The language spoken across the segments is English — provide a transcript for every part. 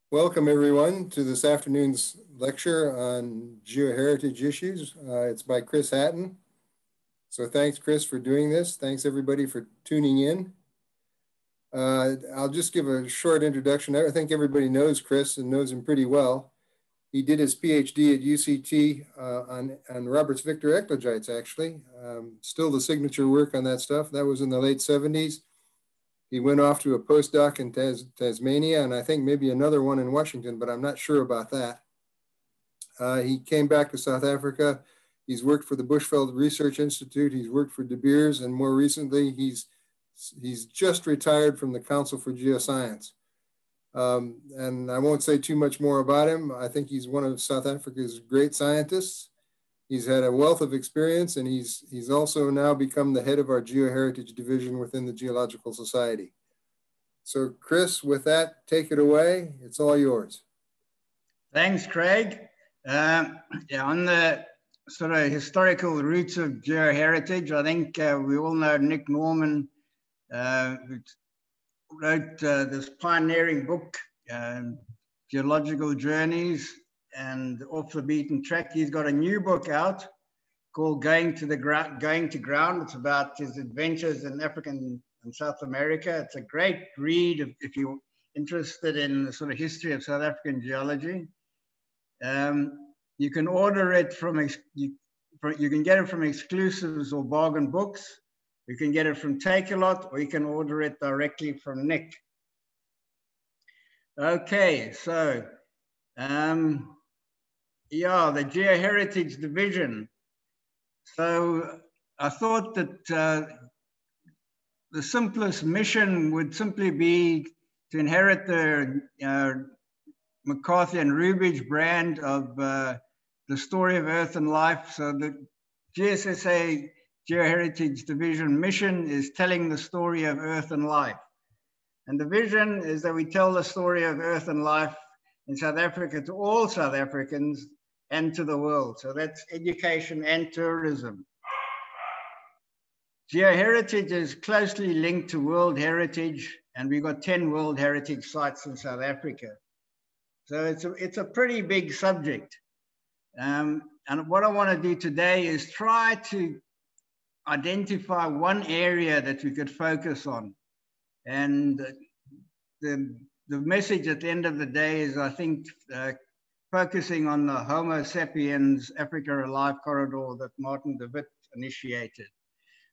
Welcome everyone to this afternoon's lecture on geoheritage issues. It's by Chris Hatton. So thanks Chris for doing this. Thanks everybody for tuning in. I'll just give a short introduction. I think everybody knows Chris and knows him pretty well. He did his PhD at UCT on Robert's Victor eclogites actually. Still the signature work on that stuff. That was in the late 70s. He went off to a postdoc in Tasmania, and I think maybe another one in Washington, but I'm not sure about that. He came back to South Africa. He's worked for the Bushveld Research Institute. He's worked for De Beers, and more recently, he's just retired from the Council for Geoscience. And I won't say too much more about him. I think he's one of South Africa's great scientists. He's had a wealth of experience, and he's also now become the head of our Geoheritage division within the Geological Society. So Chris, with that, take it away. It's all yours. Thanks, Craig. On the sort of historical roots of geoheritage, I think we all know Nick Norman, who wrote this pioneering book, Geological Journeys and Off the Beaten Track. He's got a new book out called Going to Ground. It's about his adventures in Africa and South America. It's a great read if you're interested in the sort of history of South African geology. You can order it you can get it from Exclusives or Bargain Books. You can get it from Take-A-Lot, or you can order it directly from Nick. Okay, so yeah, the Geoheritage division. So I thought that the simplest mission would simply be to inherit the McCarthy and Rubridge brand of the story of Earth and life. So the GSSA Geoheritage division mission is telling the story of Earth and life. And the vision is that we tell the story of Earth and life in South Africa to all South Africans and to the world. So that's education and tourism. Geoheritage is closely linked to World Heritage, and we've got 10 World Heritage sites in South Africa. So it's a pretty big subject. And what I want to do today is try to identify one area that we could focus on. And the message at the end of the day is, I think, focusing on the Homo sapiens Africa Alive corridor that Martin de Wit initiated.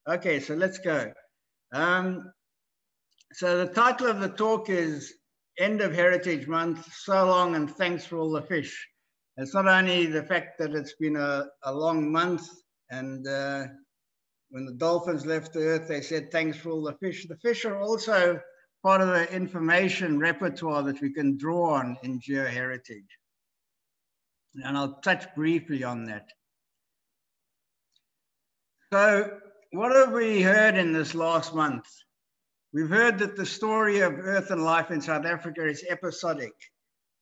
Okay, so let's go. So the title of the talk is End of Heritage Month, So Long and Thanks for All the Fish. It's not only the fact that it's been a long month, and when the dolphins left the earth, they said thanks for all the fish. The fish are also part of the information repertoire that we can draw on in geoheritage. And I'll touch briefly on that. So what have we heard in this last month? We've heard that the story of Earth and life in South Africa is episodic.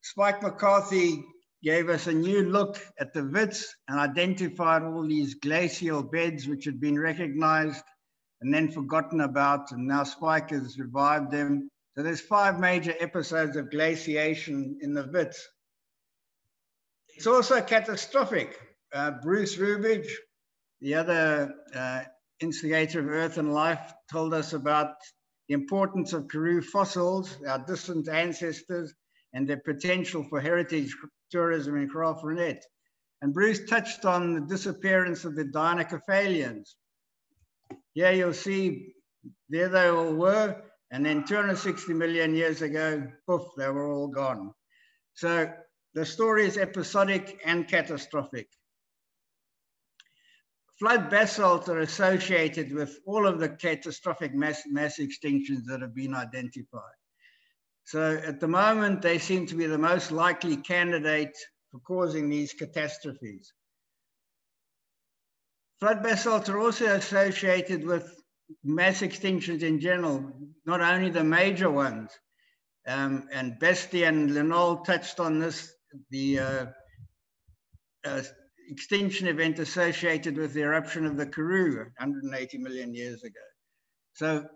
Spike McCarthy gave us a new look at the Wits and identified all these glacial beds which had been recognized and then forgotten about, and now Spike has revived them. So there's 5 major episodes of glaciation in the Wits. It's also catastrophic. Bruce Rubridge, the other instigator of Earth and Life, told us about the importance of Karoo fossils, our distant ancestors, and their potential for heritage tourism in Graaff-Reinet. And Bruce touched on the disappearance of the Dinoflagellates. Here you'll see, there they all were, and then 260 million years ago, poof, they were all gone. So the story is episodic and catastrophic. Flood basalts are associated with all of the catastrophic mass extinctions that have been identified. So at the moment, they seem to be the most likely candidate for causing these catastrophes. Flood basalts are also associated with mass extinctions in general, not only the major ones. And Bestie and Linol touched on this, the extinction event associated with the eruption of the Karoo 180 million years ago. So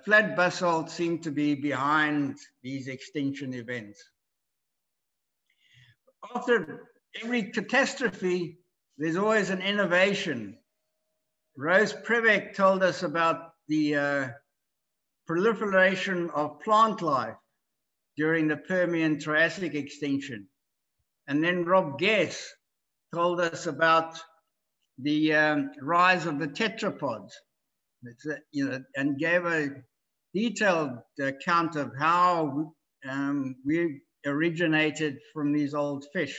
flood basalts seem to be behind these extinction events. after every catastrophe, there's always an innovation. Rose Prebeck told us about the proliferation of plant life during the Permian-Triassic extinction. And then Rob Guess told us about the rise of the tetrapods, and gave a detailed account of how we originated from these old fish.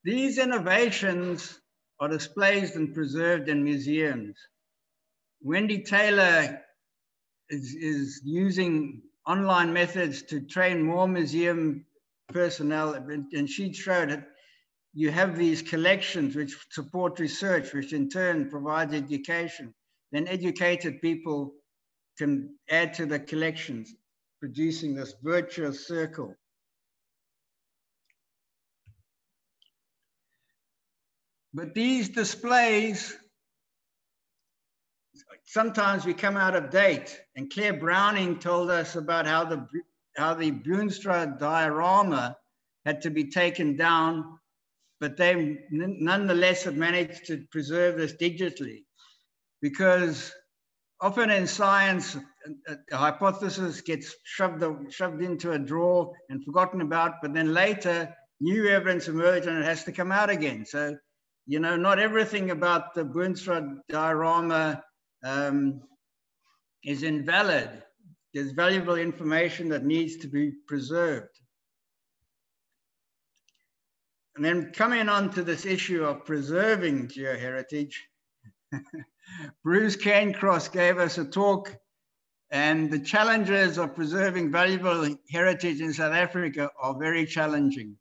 These innovations are displayed and preserved in museums. Wendy Taylor is using online methods to train more museum personnel, and she showed that you have these collections which support research, which in turn provides education. Then educated people can add to the collections, producing this virtuous circle. But these displays sometimes become out of date. And Claire Browning told us about how the Boonstra diorama had to be taken down, but they nonetheless have managed to preserve this digitally. Because often in science, a hypothesis gets shoved into a drawer and forgotten about, but then later new evidence emerges and it has to come out again. So, you know, not everything about the Boonstra diorama is invalid. There's valuable information that needs to be preserved. And then coming on to this issue of preserving geoheritage, Bruce Cairncross gave us a talk, and the challenges of preserving valuable heritage in South Africa are very challenging.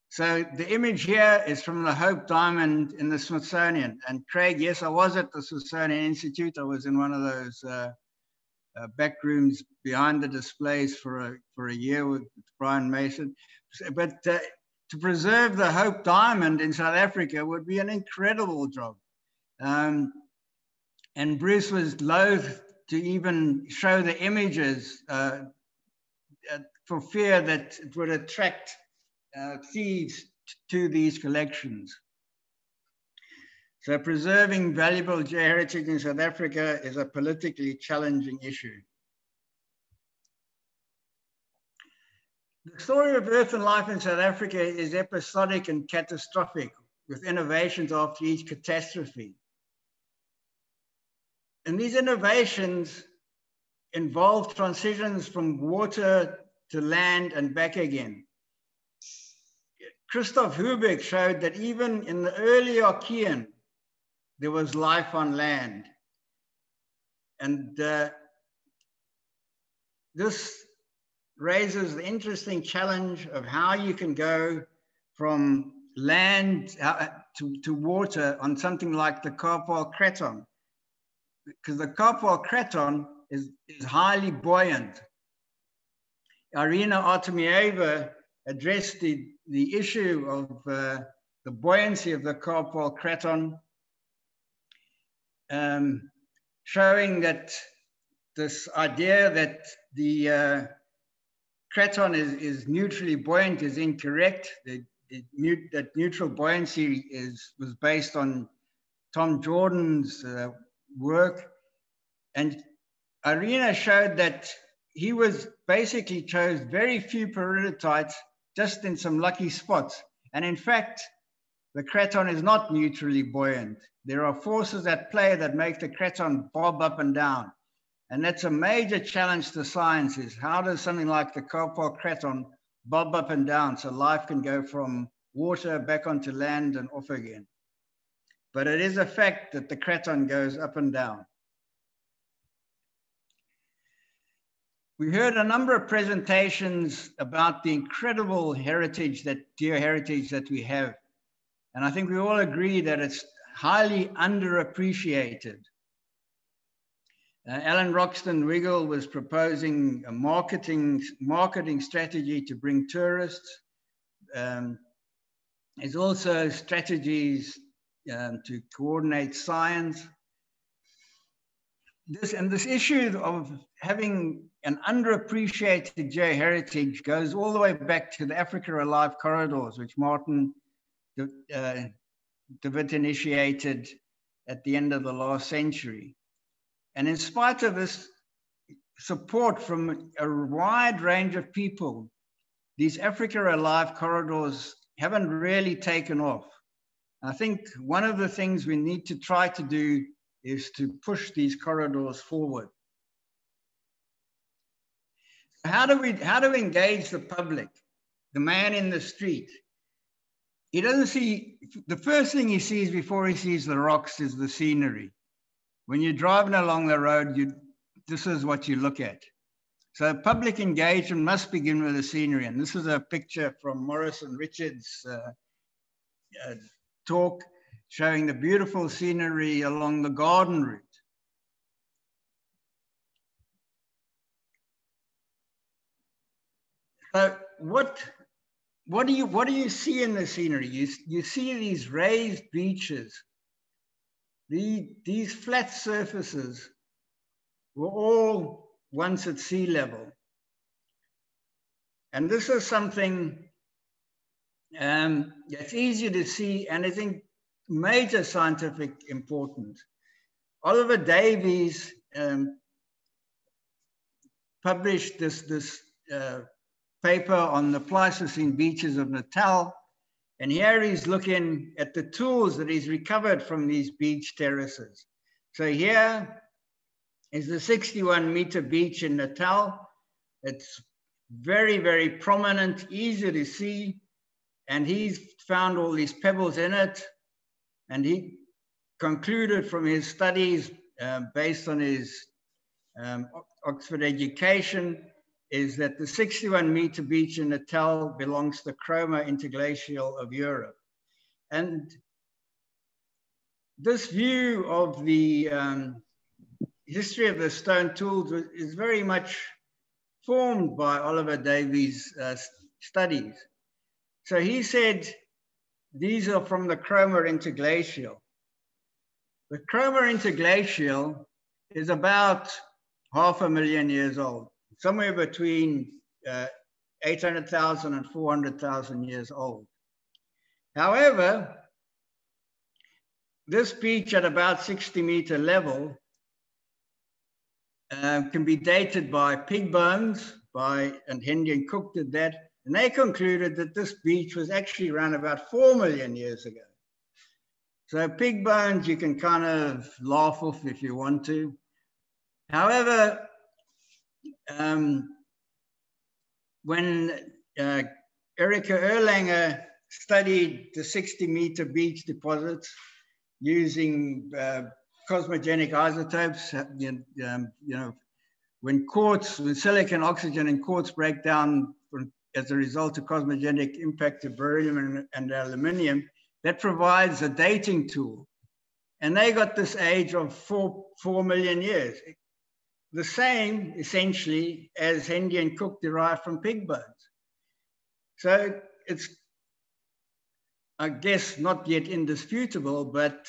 So the image here is from the Hope Diamond in the Smithsonian. And Craig, yes, I was at the Smithsonian Institute. I was in one of those back rooms behind the displays for a year with Brian Mason. But to preserve the Hope Diamond in South Africa would be an incredible job. And Bruce was loath to even show the images for fear that it would attract thieves to these collections. So preserving valuable geoheritage in South Africa is a politically challenging issue. The story of Earth and life in South Africa is episodic and catastrophic, with innovations after each catastrophe. And these innovations involve transitions from water to land and back again. Christoph Hubeck showed that even in the early Archean, there was life on land. And this raises the interesting challenge of how you can go from land to water on something like the Carpal Craton, because the Carpal Craton is highly buoyant. Irina Artemieva addressed the issue of the buoyancy of the Carpal Craton, showing that this idea that the Craton is neutrally buoyant is incorrect. That neutral buoyancy was based on Tom Jordan's work. And Irina showed that he basically chose very few peridotites just in some lucky spots. And in fact, the Craton is not neutrally buoyant. There are forces at play that make the Craton bob up and down. And that's a major challenge to science, is how does something like the Carpal Craton bob up and down so life can go from water back onto land and off again. But it is a fact that the Craton goes up and down. We heard a number of presentations about the incredible geoheritage that we have. And I think we all agree that it's highly underappreciated. Alan Roxton-Wiggle was proposing a marketing strategy to bring tourists. There's also strategies to coordinate science. this issue of having an underappreciated geoheritage goes all the way back to the Africa Alive corridors, which Martin de Wit initiated at the end of the last century. And in spite of this support from a wide range of people, these Africa Alive corridors haven't really taken off. I think one of the things we need to try to do is to push these corridors forward. How do we engage the public, the man in the street? He doesn't see, the first thing he sees before he sees the rocks is the scenery. When you're driving along the road, this is what you look at. So public engagement must begin with the scenery. And this is a picture from Morris and Richard's talk showing the beautiful scenery along the garden route. So what do you see in the scenery? You see these raised beaches. These flat surfaces were all once at sea level. And this is something that's easy to see, and I think major scientific importance. Oliver Davies published this paper on the Pleistocene beaches of Natal, and here he's looking at the tools that he's recovered from these beach terraces. So here is the 61-meter beach in Natal. It's very, very prominent, easy to see, and he's found all these pebbles in it, and he concluded from his studies based on his Oxford education is that the 61-meter beach in Natal belongs to the Chroma interglacial of Europe. And this view of the history of the stone tools is very much formed by Oliver Davies' studies. So he said, these are from the Chroma interglacial. The Chroma interglacial is about 500,000 years old, somewhere between 800,000 and 400,000 years old. However, this beach at about 60-meter level can be dated by pig bones, and Hendy and Cook did that, and they concluded that this beach was actually around about 4 million years ago. So pig bones, you can kind of laugh off if you want to. However, when Erika Erlanger studied the 60-meter beach deposits using cosmogenic isotopes, when silicon, oxygen, and quartz break down as a result of cosmogenic impact of beryllium and aluminium, that provides a dating tool. And they got this age of 4 million years. The same, essentially, as Hendy and Cook derived from pig bones. So it's, I guess, not yet indisputable, but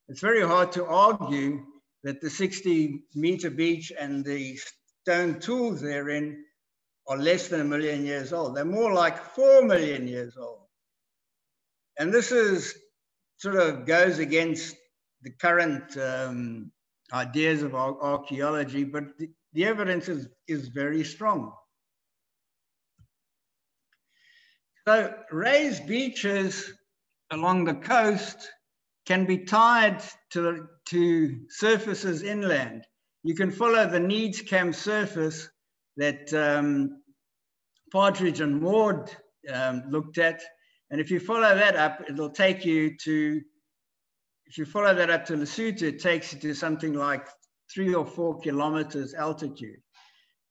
it's very hard to argue that the 60-meter beach and the stone tools therein are less than 1 million years old. They're more like 4 million years old. And this is sort of goes against the current ideas of archaeology, but the evidence is very strong. So raised beaches along the coast can be tied to surfaces inland. You can follow the Needscam surface that Partridge and Maud looked at. And if you follow that up, it'll take you to, if you follow that up to Lesotho, it takes you to something like 3 or 4 kilometers altitude.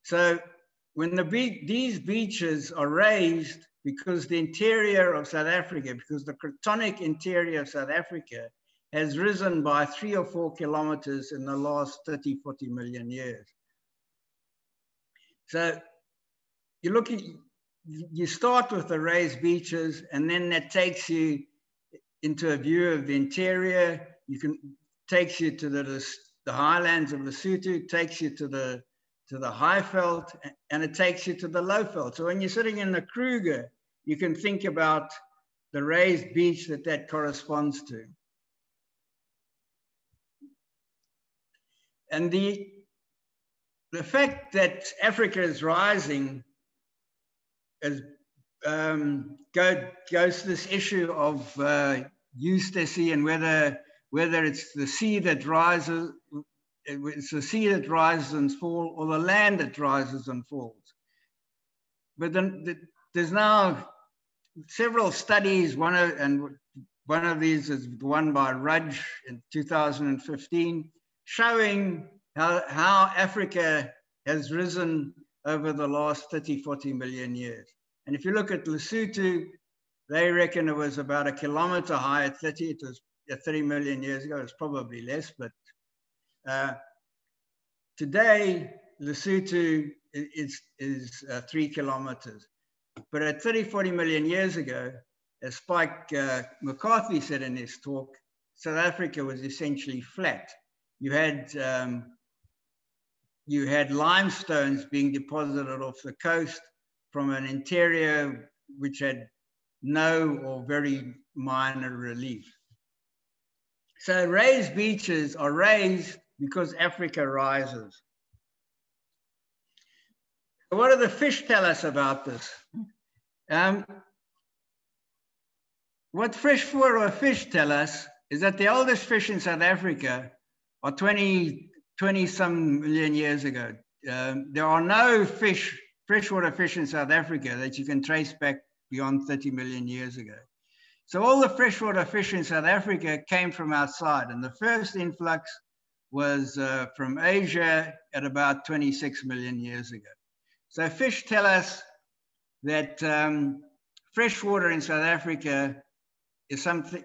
So when these beaches are raised, because the interior of South Africa, because the cratonic interior of South Africa has risen by 3 or 4 kilometers in the last 30, 40 million years. So you're looking, you start with the raised beaches, and then that takes you into a view of the interior. Takes you to the the highlands of Lesotho, takes you to the high veld, and it takes you to the low veld. So when you're sitting in the Kruger, you can think about the raised beach that corresponds to. And the fact that Africa is rising is, goes to this issue of eustasy, and whether it's the sea that rises, it's the sea that rises and falls, or the land that rises and falls. But then there's now several studies. One of these is the one by Rudge in 2015, showing how Africa has risen over the last 30, 40 million years. And if you look at Lesotho, they reckon it was about 1 kilometer high at 30. It was 30 million years ago. It's probably less, but today Lesotho is 3 kilometers. But at 30, 40 million years ago, as Spike McCarthy said in his talk, South Africa was essentially flat. You had limestones being deposited off the coast from an interior which had no or very minor relief. So raised beaches are raised because Africa rises. What do the fish tell us about this? What freshwater fish tell us is that the oldest fish in South Africa are 20 some million years ago. There are no freshwater fish in South Africa that you can trace back beyond 30 million years ago. So all the freshwater fish in South Africa came from outside, and the first influx was from Asia at about 26 million years ago. So fish tell us that freshwater in South Africa is something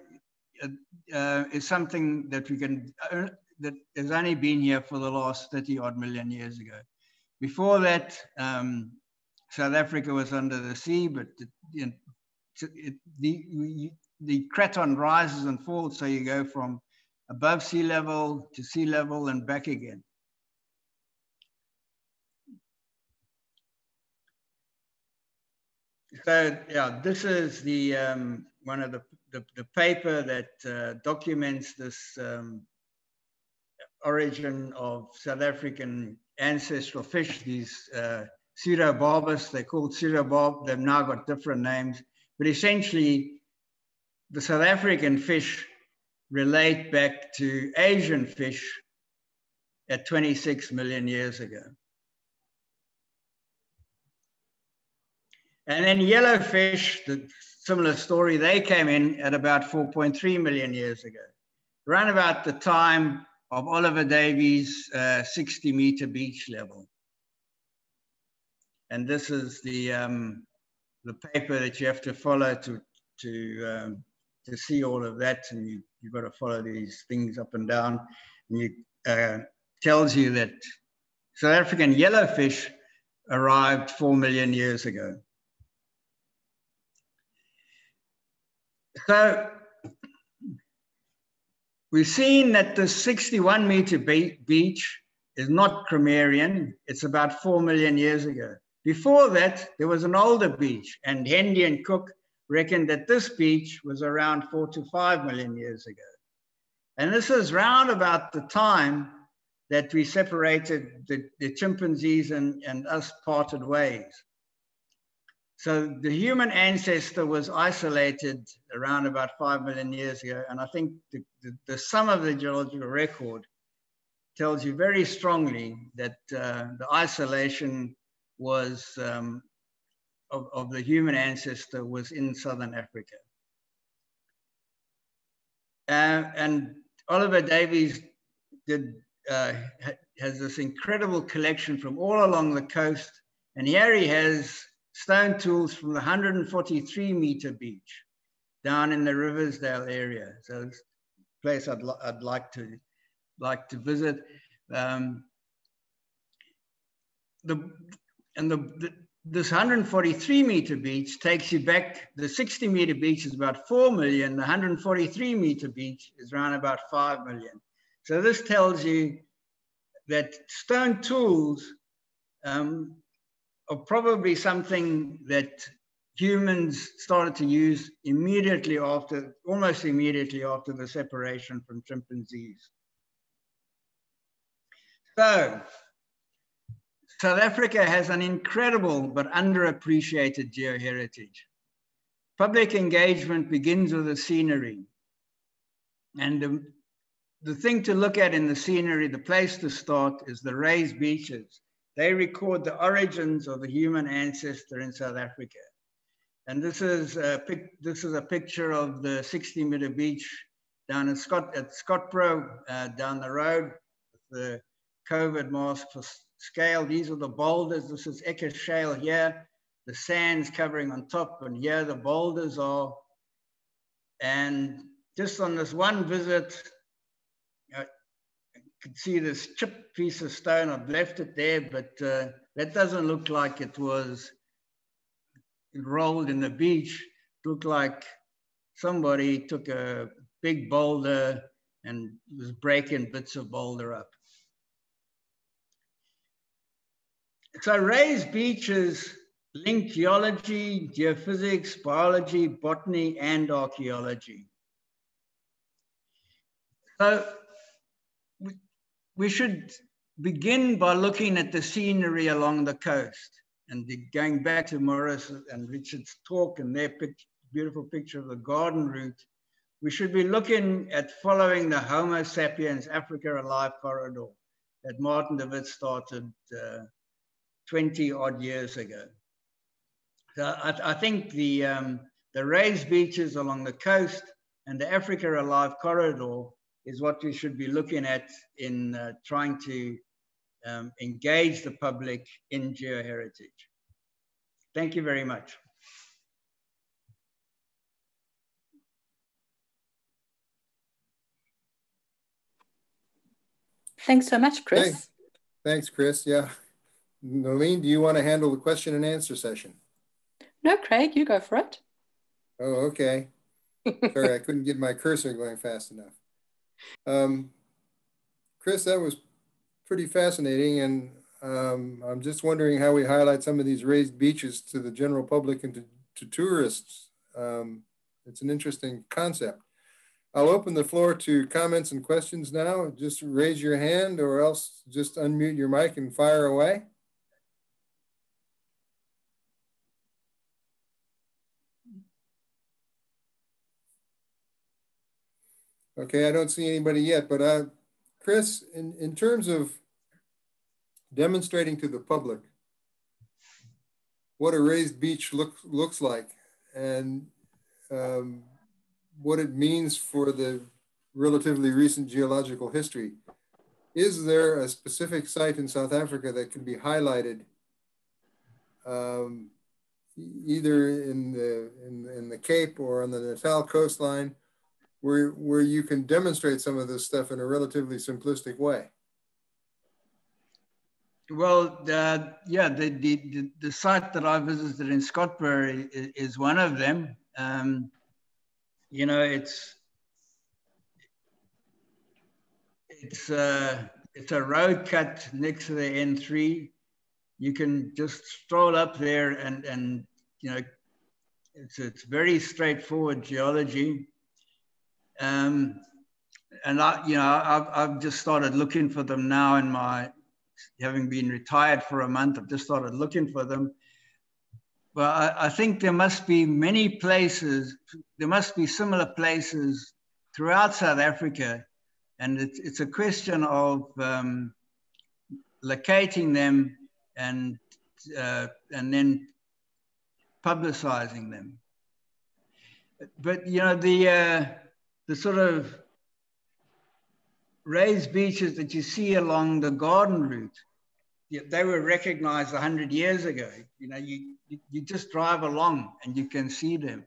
that we can that has only been here for the last 30 odd million years ago. Before that, South Africa was under the sea, but the craton rises and falls, so you go from above sea level to sea level and back again. So yeah, this is the one of the paper that documents this origin of South African ancestral fish. These pseudobarbus, they're called pseudobarb. They've now got different names, but essentially the South African fish relate back to Asian fish at 26 million years ago. And then yellowfish, the similar story, they came in at about 4.3 million years ago, around about the time of Oliver Davies' 60-meter beach level. And this is the paper that you have to follow to see all of that, and you've got to follow these things up and down. And it tells you that South African yellowfish arrived 4 million years ago. So we've seen that the 61-meter beach is not Cromerian. It's about 4 million years ago. Before that, there was an older beach, and Hendy and Cook reckoned that this beach was around 4 to 5 million years ago. And this is round about the time that we separated, the chimpanzees and us parted ways. So the human ancestor was isolated around about 5 million years ago. And I think the sum of the geological record tells you very strongly that the isolation was of the human ancestor was in Southern Africa. And Oliver Davies has this incredible collection from all along the coast. And here he has stone tools from the 143-meter beach down in the Riversdale area. So it's a place I'd like to visit. This 143-meter beach takes you back. The 60-meter beach is about 4 million. The 143-meter beach is around about 5 million. So this tells you that stone tools are probably something that humans started to use immediately after, almost immediately after the separation from chimpanzees. So, South Africa has an incredible but underappreciated geoheritage. Public engagement begins with the scenery. And the thing to look at in the scenery, the place to start, is the raised beaches. They record the origins of the human ancestor in South Africa. And this is a picture of the 60-meter beach down at Scottbro, down the road, with the COVID mask for scale. These are the boulders. This is Eka Shale here. The sand's covering on top, and here the boulders are. And just on this one visit, I could see this chipped piece of stone. I've left it there, but that doesn't look like it was rolled in the beach. It looked like somebody took a big boulder and was breaking bits of boulder up. So raised beaches link geology, geophysics, biology, botany, and archaeology. So we should begin by looking at the scenery along the coast, and going back to Morris and Richard's talk and their beautiful picture of the garden route. We should be looking at following the Homo sapiens Africa Alive corridor that Martin de Wit started 20 odd years ago. So I think the raised beaches along the coast and the Africa Alive corridor is what we should be looking at in trying to engage the public in geoheritage. Thank you very much. Thanks so much, Chris. Thanks, Chris. Yeah. Nolene, do you want to handle the question and answer session? No, Craig, you go for it. Oh, okay. Sorry, I couldn't get my cursor going fast enough. Chris, that was pretty fascinating, and I'm just wondering how we highlight some of these raised beaches to the general public and to tourists. It's an interesting concept. I'll open the floor to comments and questions now. Just raise your hand or else just unmute your mic and fire away. Okay, I don't see anybody yet, but Chris, in terms of demonstrating to the public what a raised beach looks like and what it means for the relatively recent geological history, is there a specific site in South Africa that can be highlighted either in the Cape or on the Natal coastline where you can demonstrate some of this stuff in a relatively simplistic way? Well, yeah, the site that I visited in Scottbury is one of them. You know, it's a road cut next to the N3. You can just stroll up there and you know, it's very straightforward geology. And I've just started looking for them now in my, having been retired for a month, I've just started looking for them. But I think there must be many places, there must be similar places throughout South Africa. And it's a question of locating them and then publicizing them. But, you know, the sort of raised beaches that you see along the garden route, they were recognized 100 years ago. You know, you just drive along and you can see them.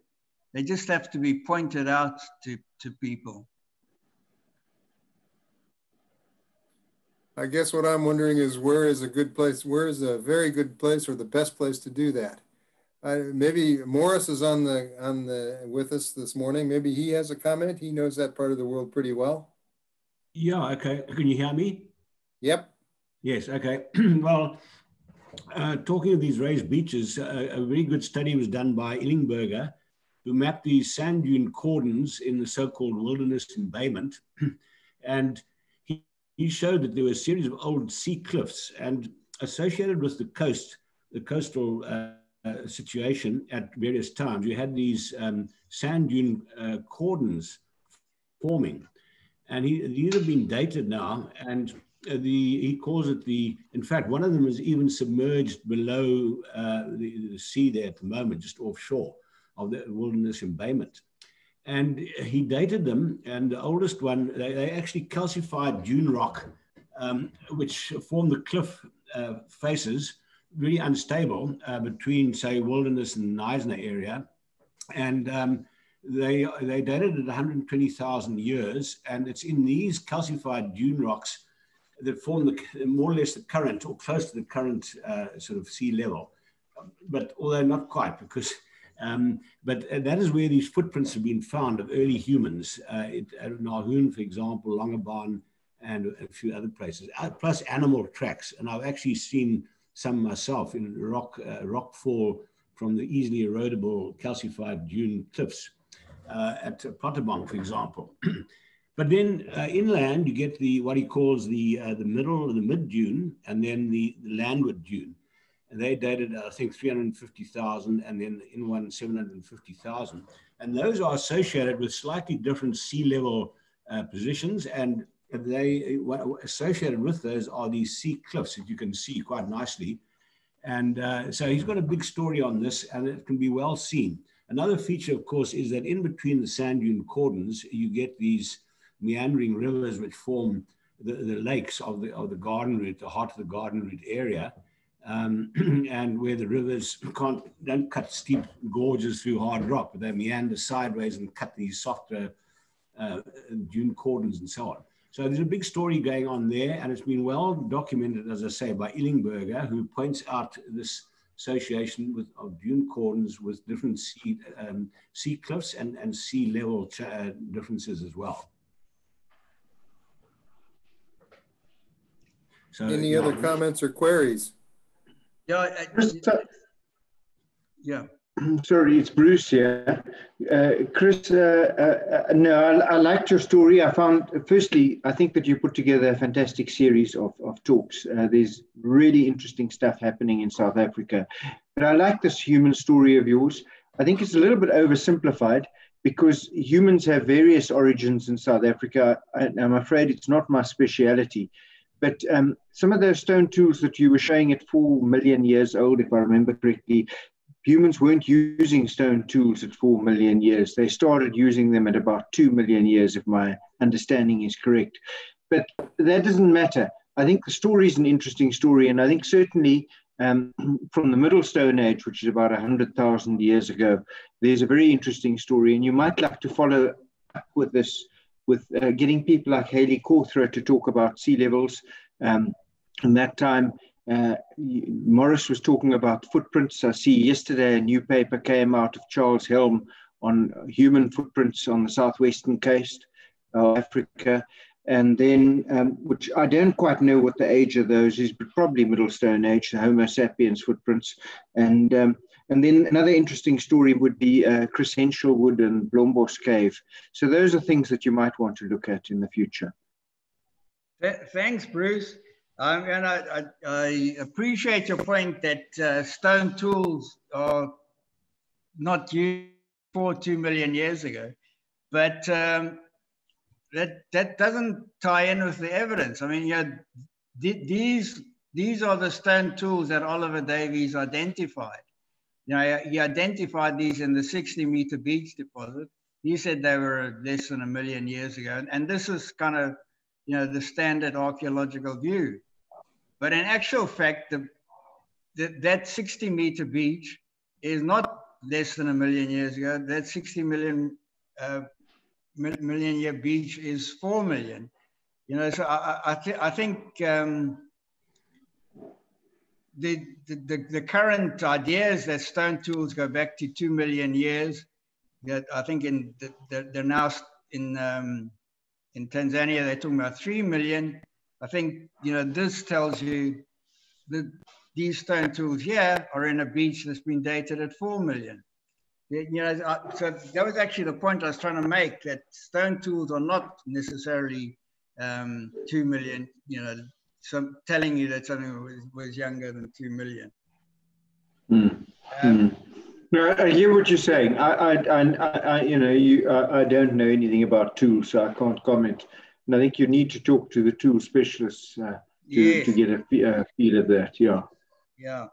They just have to be pointed out to people. I guess what I'm wondering is where is a good place, where is a very good place or the best place to do that? Maybe Morris is with us this morning. Maybe he has a comment. He knows that part of the world pretty well. Yeah, okay. Can you hear me? Yep. Yes, okay. Well, talking of these raised beaches, a very good study was done by Illingberger, who mapped these sand dune cordons in the so-called wilderness embayment. And he showed that there were a series of old sea cliffs, and associated with the coast, the coastal situation at various times, you had these sand dune cordons forming. And these have been dated now, and he calls it in fact, one of them is even submerged below the sea there at the moment, just offshore of the wilderness embayment. And he dated them, and the oldest one, they actually calcified dune rock, which formed the cliff faces, really unstable between, say, Wilderness and Nizen area. And they dated at 120,000 years, and it's in these calcified dune rocks that form more or less the current, or close to the current sort of sea level, but although not quite, because but that is where these footprints have been found of early humans, at Nahoon, for example, Longabon, and a few other places, plus animal tracks. And I've actually seen some myself in rock fall from the easily erodable calcified dune cliffs at Potterbong, for example. But then inland, you get what he calls the mid dune, and then the landward dune. And they dated, I think, 350,000, and then the inland 750,000. And those are associated with slightly different sea level positions. And associated with those are these sea cliffs that you can see quite nicely. And so he's got a big story on this, and it can be well seen. Another feature, of course, is that in between the sand dune cordons, you get these meandering rivers which form the lakes of the garden route, the heart of the garden route area. And where the rivers don't cut steep gorges through hard rock, but they meander sideways and cut these softer dune cordons and so on. So there's a big story going on there, and it's been well documented, as I say, by Illingberger, who points out this association of dune cordons with different sea cliffs and sea level differences as well. So, any other comments or queries? Yeah. Yeah. Sorry, it's Bruce here. Chris, no, I liked your story. Firstly, I think that you put together a fantastic series of talks. There's really interesting stuff happening in South Africa. But I like this human story of yours. I think it's a little bit oversimplified because humans have various origins in South Africa. I'm afraid it's not my speciality. But some of those stone tools that you were showing at 4 million years old, if I remember correctly, humans weren't using stone tools at 4 million years. They started using them at about 2 million years, if my understanding is correct. But that doesn't matter. I think the story is an interesting story. And I think certainly from the Middle Stone Age, which is about 100,000 years ago, there's a very interesting story. And you might like to follow up with this, with getting people like Haley Cawthra to talk about sea levels. And that time, Morris was talking about footprints. I see yesterday a new paper came out of Charles Helm on human footprints on the southwestern coast of Africa. And then, which I don't quite know what the age of those is, but probably Middle Stone Age, the Homo sapiens footprints. And then another interesting story would be Chris Henshelwood and Blombos Cave. So those are things that you might want to look at in the future. Thanks, Bruce. And I appreciate your point that stone tools are not used 2 million years ago, but that doesn't tie in with the evidence. I mean, these are the stone tools that Oliver Davies identified. You know, he identified these in the 60-meter beach deposit. He said they were less than 1 million years ago, and this is kind of, you know, the standard archaeological view. But in actual fact, that 60-meter beach is not less than 1 million years ago. That 60 million year beach is 4 million. You know, so I think the current idea is that stone tools go back to 2 million years. That I think they're now in Tanzania they're talking about 3 million. I think, this tells you that these stone tools here are in a beach that's been dated at 4 million. So that was actually the point I was trying to make, that stone tools are not necessarily 2 million, telling you that something was younger than 2 million. No, I hear what you're saying. I don't know anything about tools, so I can't comment. And I think you need to talk to the tool specialists to get a feel of that. Yeah. Yeah.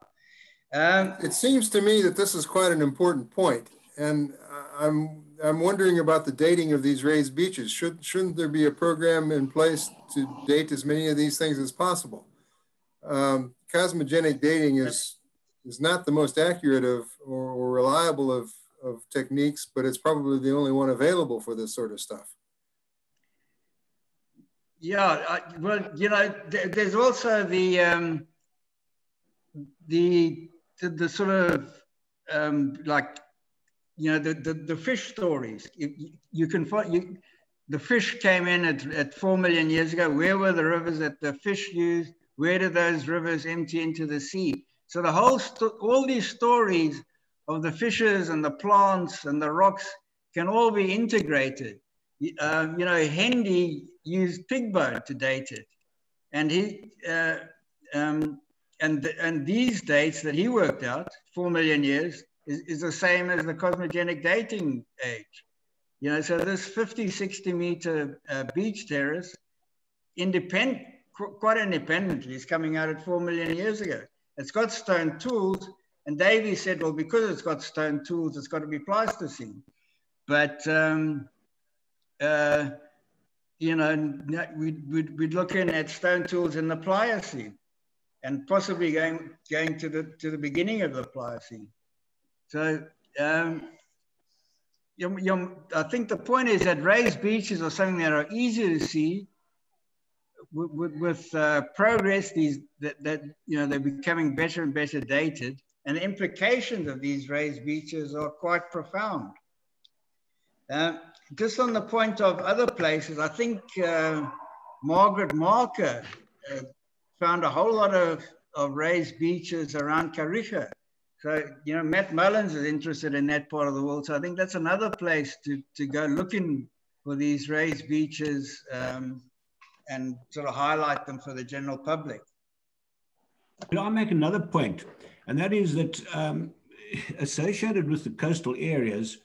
It seems to me that this is quite an important point, and I'm wondering about the dating of these raised beaches. Shouldn't there be a program in place to date as many of these things as possible? Cosmogenic dating is not the most accurate or reliable of techniques, but it's probably the only one available for this sort of stuff. Yeah, there's also the sort of the fish stories. You can find the fish came in at 4 million years ago. Where were the rivers that the fish used? Where did those rivers empty into the sea? So the whole all these stories of the fishes and the plants and the rocks can all be integrated. Hendy used pig bone to date it, and and these dates that he worked out, 4 million years, is the same as the cosmogenic dating age. So this 50, 60 meter beach terrace, quite independently, is coming out at 4 million years ago. It's got stone tools, and Davey said, well, because it's got stone tools, it's got to be Pleistocene. But we'd looking at stone tools in the Pliocene, and possibly going to the beginning of the Pliocene. So I think the point is that raised beaches are something that are easy to see. With progress, they're becoming better and better dated, and the implications of these raised beaches are quite profound. Just on the point of other places, I think Margaret Marker found a whole lot of raised beaches around Kariga. So, Matt Mullins is interested in that part of the world. So I think that's another place to go looking for these raised beaches and sort of highlight them for the general public. But I'll make another point, and that is that associated with the coastal areas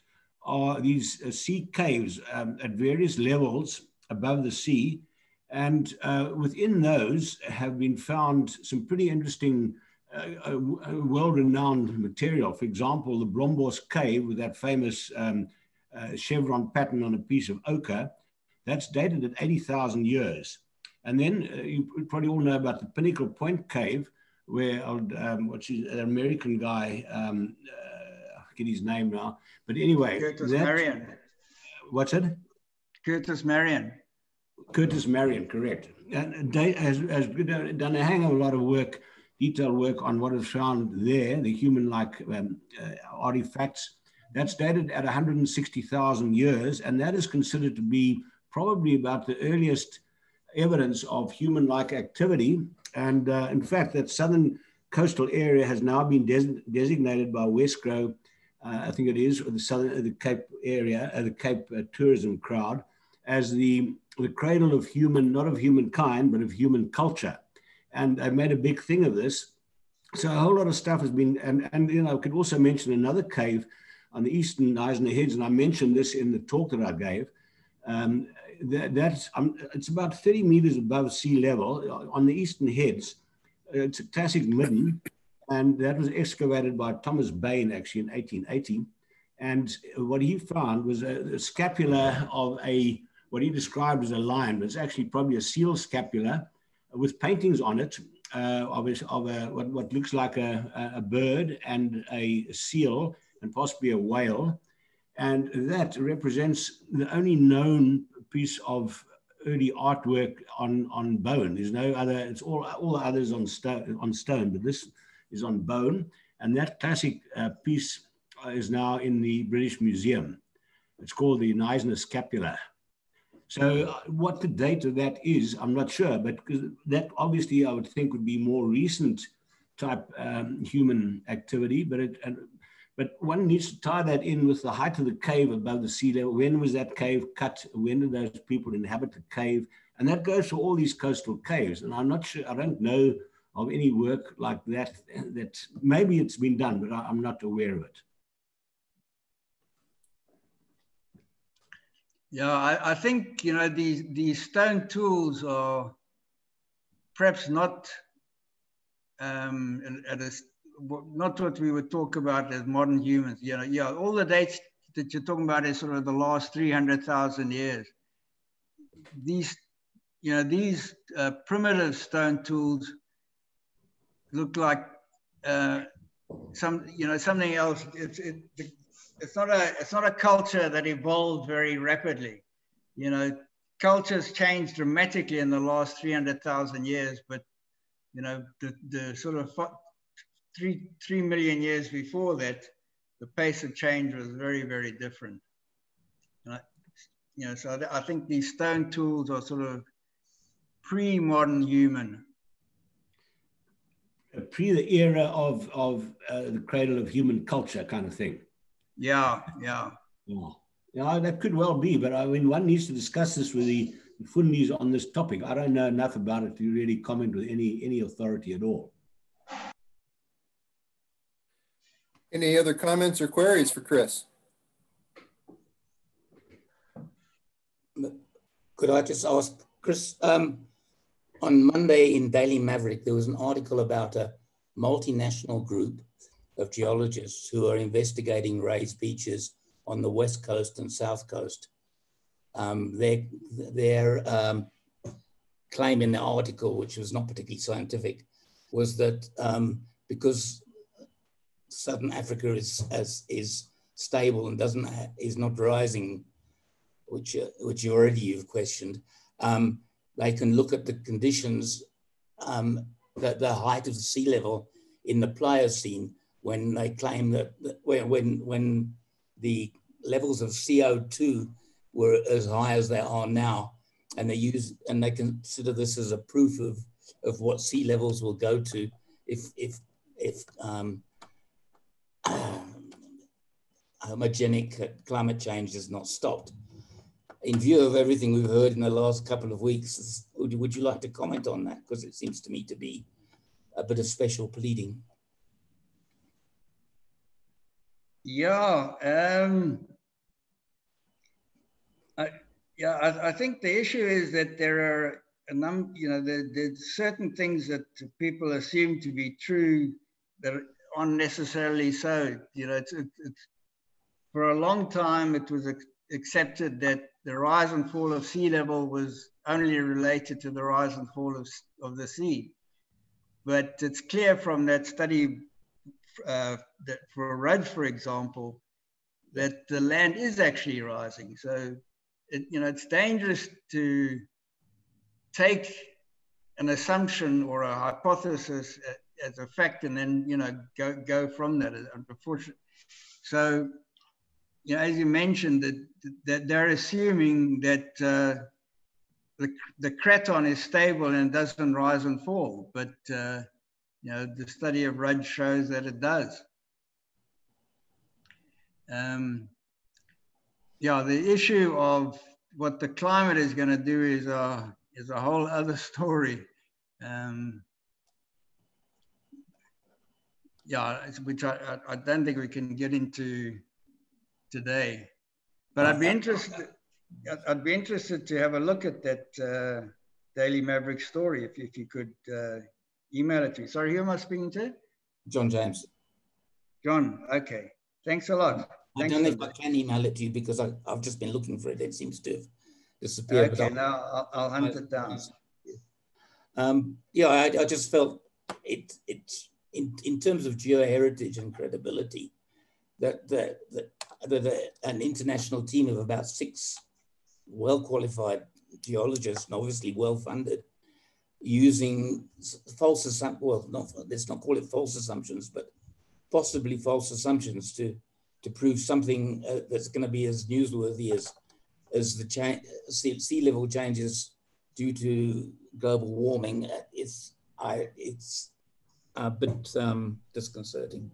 are these sea caves at various levels above the sea. And within those have been found some pretty interesting, well-renowned material. For example, the Blombos Cave with that famous chevron pattern on a piece of ochre, that's dated at 80,000 years. And then you probably all know about the Pinnacle Point Cave, where what's an American guy, I forget his name now, but anyway. Curtis Marion. What's it? Curtis Marion. Curtis Marion, correct. And has done a hang of a lot of work, detailed work on what is found there, the human-like artifacts. That's dated at 160,000 years, and that is considered to be probably about the earliest evidence of human-like activity. And in fact, that southern coastal area has now been designated by Westgrow, I think it is, the Cape area, the Cape tourism crowd, as the cradle of human, not of humankind, but of human culture. And I made a big thing of this. So a whole lot of stuff has been, and I could also mention another cave on the eastern Nizen Heads, and I mentioned this in the talk that I gave. It's about 30 meters above sea level on the eastern heads. It's a classic midden, and that was excavated by Thomas Bain actually in 1880. And what he found was a scapula of what he described as a lion, but it's actually probably a seal scapula with paintings on it of what looks like a bird and a seal and possibly a whale. And that represents the only known piece of early artwork on bone. There's no other, it's all the others on stone, but this is on bone. And that classic piece is now in the British Museum. It's called the Nizen Scapula. So what the date of that is, I'm not sure, but that obviously I would think would be more recent type human activity, but one needs to tie that in with the height of the cave above the sea level. When was that cave cut? When did those people inhabit the cave? And that goes for all these coastal caves. And I'm not sure, I don't know of any work like that, that maybe it's been done, but I'm not aware of it. Yeah, I think, you know, these stone tools are perhaps not not what we would talk about as modern humans. You know, yeah, all the dates that you're talking about is sort of the last 300,000 years. These, you know, these primitive stone tools look like something else. It's not a culture that evolved very rapidly. You know, cultures changed dramatically in the last 300,000 years, but you know, the sort of 3 million years before that, the pace of change was very, very different. You know, so I think these stone tools are sort of pre-modern human. Pre the era of the cradle of human culture kind of thing. Yeah. Yeah, that could well be, but I mean, one needs to discuss this with the fundis on this topic. I don't know enough about it to really comment with any authority at all. Any other comments or queries for Chris? Could I just ask, Chris, on Monday in Daily Maverick, there was an article about a multinational group of geologists who are investigating raised beaches on the west coast and south coast. Their claim in the article, which was not particularly scientific, was that because Southern Africa is stable and is not rising, which you've questioned, they can look at the conditions, the height of the sea level in the Pliocene, when they claim that when the levels of CO2 were as high as they are now, and they consider this as a proof of what sea levels will go to if homogenic climate change is not stopped. In view of everything we've heard in the last couple of weeks, would you like to comment on that? Because it seems to me to be a bit of special pleading. Yeah, I think the issue is that there are there's certain things that people assume to be true that aren't necessarily so. You know, it's for a long time it was accepted that the rise and fall of sea level was only related to the rise and fall of the sea, but it's clear from that study that for Rhodes, for example, that the land is actually rising. So, it's dangerous to take an assumption or a hypothesis as a fact and then, go from that. Unfortunately, so, as you mentioned, that they're assuming that the craton is stable and doesn't rise and fall, but the study of Rhodes shows that it does. The issue of what the climate is going to do is a whole other story. Which I don't think we can get into today. But I'd be interested to have a look at that Daily Maverick story if you could email it to me. Sorry, who am I speaking to? John James. John, okay. Thanks a lot. I don't know if I can email it to you because I've just been looking for it. It seems to have disappeared. Okay, now I'll hunt it down. I just felt it's in terms of geoheritage and credibility that an international team of about 6 well-qualified geologists and obviously well-funded using false assumptions, well, let's not call it false assumptions, but possibly false assumptions to prove something that's going to be as newsworthy as the sea level changes due to global warming, it's a bit disconcerting.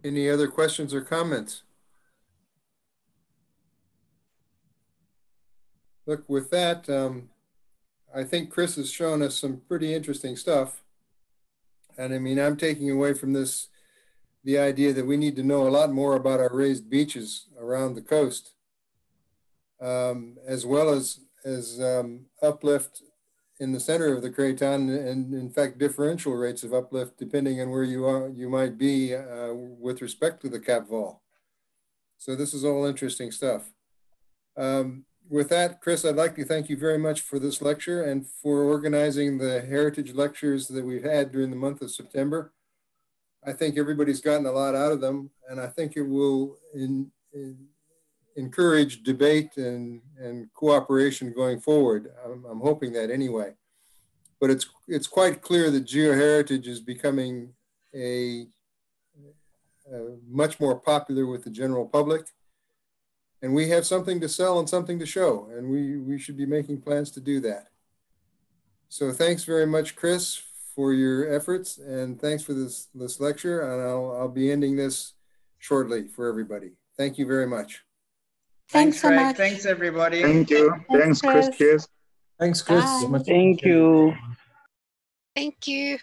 Any other questions or comments? Look, with that, I think Chris has shown us some pretty interesting stuff. And I mean, I'm taking away from this the idea that we need to know a lot more about our raised beaches around the coast, as well as uplift in the center of the craton, and in fact, differential rates of uplift depending on where you might be with respect to the cap vol. So this is all interesting stuff. With that, Chris, I'd like to thank you very much for this lecture and for organizing the heritage lectures that we've had during the month of September. I think everybody's gotten a lot out of them, and I think it will encourage debate and cooperation going forward. I'm hoping that anyway. But it's quite clear that geoheritage is becoming much more popular with the general public. And we have something to sell and something to show, and we should be making plans to do that. So thanks very much, Chris, for your efforts, and thanks for this lecture, and I'll be ending this shortly for everybody. Thank you very much. Thanks so Craig. much. Thanks, everybody. Thank you. Thanks, Chris. Cheers. Thanks, Chris. Bye. Much Thank you. Thank you.